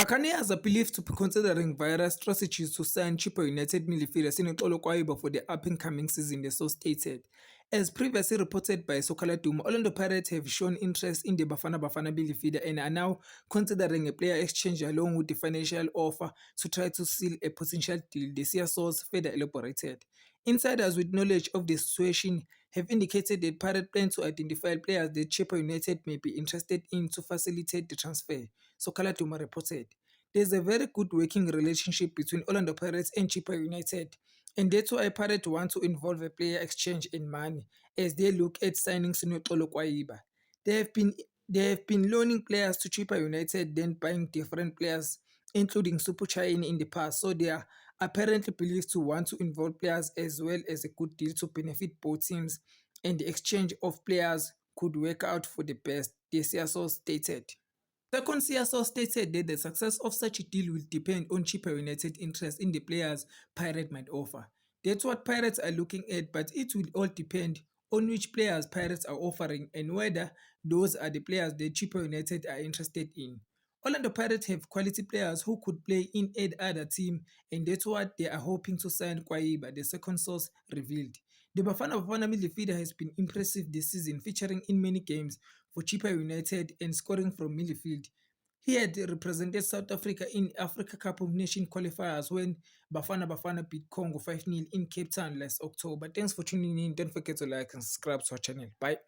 Buccaneers are believed to be considering various strategies to sign cheaper United midfielder Sinexolo Kwaiba for the up-and-coming season, they so stated. As previously reported by Sokala Duma, Orlando Pirates have shown interest in the Bafana Bafana midfielder and are now considering a player exchange along with the financial offer to try to seal a potential deal, the CSOs further elaborated. Insiders with knowledge of the situation have indicated that Pirates plan to identify players that Cheaper United may be interested in to facilitate the transfer. So Kalatuma reported. There's a very good working relationship between Orlando Pirates and Chippa United, and that's why Pirates want to involve a player exchange in money as they look at signing Sinotolo Kwaiba. They have been they have been loaning players to Chippa United, then buying different players, including Super Chain in the past. So they are apparently believed to want to involve players as well as a good deal to benefit both teams, and the exchange of players could work out for the best, the CSO stated. Second, CSO stated that the success of such a deal will depend on cheaper United interest in the players Pirate might offer. That's what Pirates are looking at, but it will all depend on which players Pirates are offering and whether those are the players that cheaper United are interested in. Orlando Pirates have quality players who could play in any other team, and that's what they are hoping to sign Kwaiba, the second source revealed. The Bafana Bafana midfielder has been impressive this season, featuring in many games for Chippa United and scoring from midfield. He had represented South Africa in Africa Cup of Nations qualifiers when Bafana Bafana beat Congo 5-0 in Cape Town last October. Thanks for tuning in. Don't forget to like and subscribe to our channel. Bye.